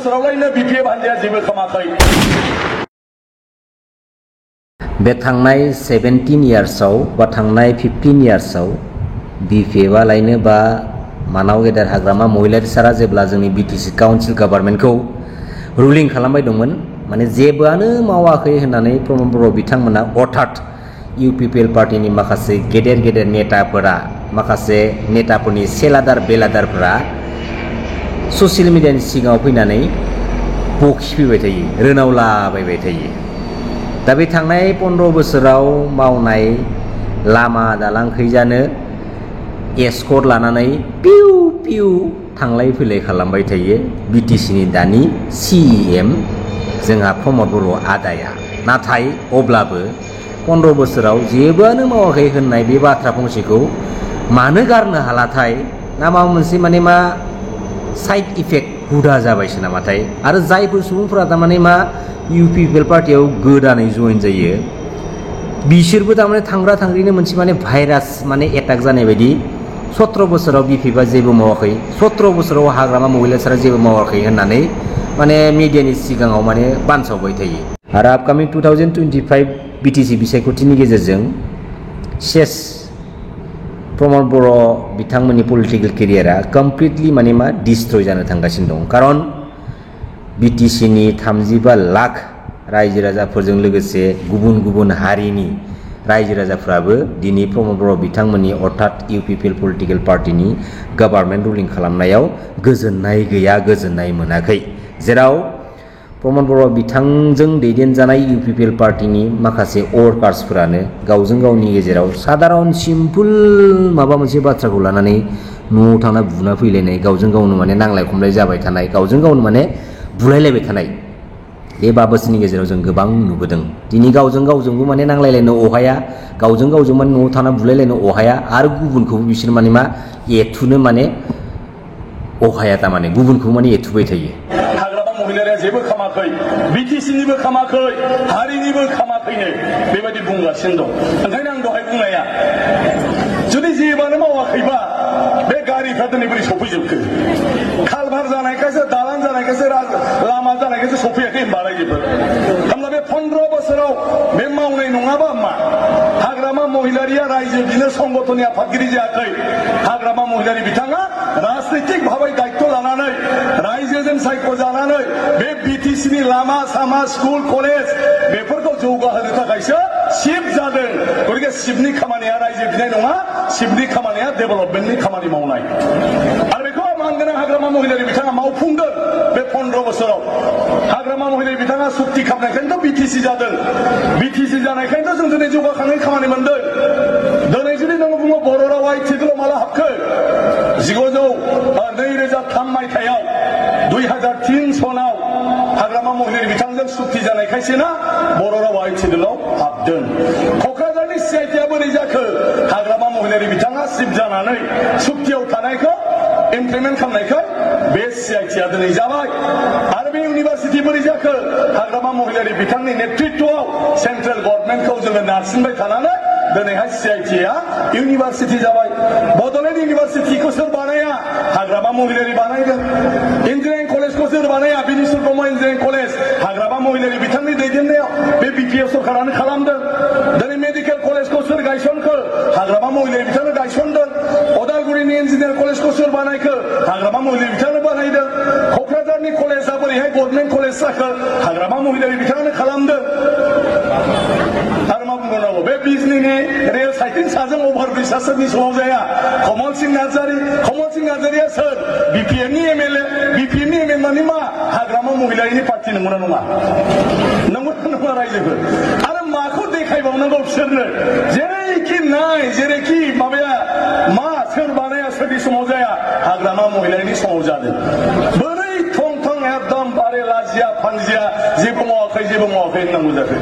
बोसोरावलायनो BPF हान्जाया जेबो खालामाखै। बे थांनाय 17 इयार्सआव बा थांनाय 15 इयार्सआव बिपिएफआ लायनो बा मानाव गेदेर हाग्रामा महिलारि सारा जेब्ला जोंनि बिटिसि काउन्सिल गभर्नमेन्टखौ रुलिं खालामबाय दंमोन माने जेबोआनो मावाखै होननानै प्रमद बर' बिथांमोना अर्थात इउपिपिएल पार्टीनि माखासे गेदेर गेदेर नेताफोरा माखासे नेताफोरनि सेलादार बेलादारफोरा ससियेल मिडियानि सिगाङाव फैनानै बखिफैबाय थायो रोनावलाबायबाय थायो। दा बे थांनाय 15 बोसोराव मावनाय लामा दालांखैजानो एस्कर्ट लानानै पिउ पिउ थांलाय फैलाय खालामबाय थायो बिटिसिनि दानि सिएम जोंहा प्रमद बर' आदाया। नाथाय अब्लाबो 15 बोसोराव जेबोआनो मावाखै होननाय बे बाथ्रा फंसेखौ मानो गारनो हालाथाय ना माबा मोनसे माने मा साइड इफेक्ट हुदा जाबायसो नामाथाय आरो जायफोर सुबुंफोरा थारमाने मा इउपिपिएल पार्टीयाव गोदानै जइन जायो बिसोरबो थारमाने थांग्रा थांग्रिनो मोनसे माने भाइरास माने एटाक जानाय बायदि 17 बोसोराव बिपिएफआ जेबो मावाखै 17 बोसोराव हाग्रामा महिला सारा जेबो मावाखै होननानै माने मिडियानि सिगाङाव माने बानसावबाय थायो। आरो आपकामिं 2025 बिटिसि बिसायख'थिनि गेजेरजों शेष प्रमद बर' बिथांमोननि पलिटिकल केरियारा कमप्लिटलि माने मा डिस्ट्रय जानो थांगासिनो दं। खारन बिटिसिनि 35 लाख रायजो राजाफोरजों लोगोसे गुबुन गुबुन हारिनि रायजो राजाफ्राबो दिनै प्रमद बर' बिथांमोननि अर्थात इउपिपिएल पलिटिकल पार्टीनि गभर्नमेन्ट रुलिं खालामनायाव गोजोननाय गैया गोजोननाय मोनाखै। जेराव प्रमद बर' बिथांजों दैदेनजानाय इउपिपिएल पार्टीनि माखासे वर्कार्सफोरानो गावजों गावनि गेजेराव साधारन सिम्पोल माबा मोनसे बाथ्राखौ लानानै न'आव थांना बुना फैलायनाय गावजों गावनो माने नांलाय खमलाय जाबाय थानाय गावजों गावनो माने बुलायलायबाय थानाय बे बाबोसनि गेजेराव जों गोबां नुबोदों। दिनै गावजों गावजोंबो माने नांलायलायनो अहाया गावजों गावजों माने न'आव थाना बुलायलायनो अहाया आरो गुबुनखौबो बिसोर माने मा एथुनो माने अहाया थारमाने गुबुनखौ माने एथुबाय थायो। महिलाया जेबो खामाखै बिटिसिनिबो खामाखै हारिनिबो खामाखैनो बेबायदि बुंगासिनो दं। ओंखायनो आं दहाय बुंनाया जुदि जेबोआनो मावाखैबा बे गारिफ्रा दिनै बोरै सफैजोबखो खालभार जानायखायसो दालां जानायखायसो लामा जानायखायसो सफैयाखै होनबालाय जेबो होमब्ला बे 15 बोसोराव बे मावनाय नङाबा मा हाग्रामा महिलारिया रायजो बिनो संगठननि आफादगिरि जायाखै हाग्रामा महिलारि बिथाङा राजनैतिक भाबै दायित्व लानानै रायजोजों सायख'जानानै बे बिटिसिनि लामा सामा स्कुल कलेज बेफोरखौ जौगाहोनो थाखायसो शिफ्ट जादों। गतिके शिफ्टनि खामानिया रायजो बिनाय नङा शिफ्टनि खामानिया डेभेलपमेन्टनि खामानि मावनाय आरो बेखौ मानगोनां हाग्रामा महिलारि बिथाङा मावफुंदों। बे 15 बोसोराव हाग्रामा महिलारि बिथाङा सुक्ति खालामनायखायनोथ' बिटिसि जादों बिटिसि जानायखायनोथ' जों दिनै जौगाखांनाय खामानि मोनदों। दिनै जुदि नों बुङो बर' रावा आथिखालाव माला हाबखो 2003 मायथाइयाव 2003 सनाव हाग्रामा महिलारि बिथांजों सुक्ति जानायखायसो ना बर' रावा आथिखालाव हाबदों। क'क्राझारनि सिआइटिआ बोरै जाखो हाग्रामा महिलारि बिथाङा शिफ्ट जानानै सुक्तियाव थानायखौ इमप्लिमेन्ट खालामनायखाय बे सिआइटिआ दिनै जाबाय। आरो बे इउनिभार्सिटि बोरै जाखो हाग्रामा महिलारि बिथांनि नेतृत्वआव सेन्ट्रेल गभर्नमेन्टखौ जोङो नारसिनबाय थानानै दिनैहाय सिआइटिआ इउनिभार्सिटि जाबाय। बड'लेण्ड इउनिभार्सिटिखौ सोर बानाया हाग्रामा महिलारि बानायदों। इन्जिनियारिं कलेजखौ सोर बानाया बिनिसर ब्रह्म इन्जिनियारिं कलेज हाग्रामा महिलारि बिथांनि दैदेननायाव बे बिपिएफ सरकारानो खालामदों। दिनै मेडिकेल कलेजखौ सोर गायसनखो हाग्रामा महिलारि बिथांनो गायसनदों। अदालगुरिनि इन्जिनियारिं कलेजखौ सोर बानायखो हाग्रामा महिलारि बिथांनो बानायदों। क'क्राझारनि कलेजआ बोरैहाय गभर्नमेन्ट कलेज जाखो हाग्रामा महिलारि बिथांनो खालामदों। आरो मा बुंबावनांगौ बे बिजनीनि रेल साइटिं साजों अभारब्रिजआ सोरनि समाव जाया कमल सिंह नार्जारिया सोर बिपिएफनि एमएलए बिपिएफनि एमएलए माने मा हाग्रामा महिलारिनि पार्टी नंगौना नङा नंगौना नङा रायजोफोर आरो माखौ देखायबावनांगौ बिसोरनो जेरैखि माबाया मा सोर बानाया सोरनि समाव जाया हाग्रामा महिलारिनि समाव जादों। बोरै थं थं एकदम बारे लाजिया फांजिया जेबो मावाखै होननांगौ जाखो।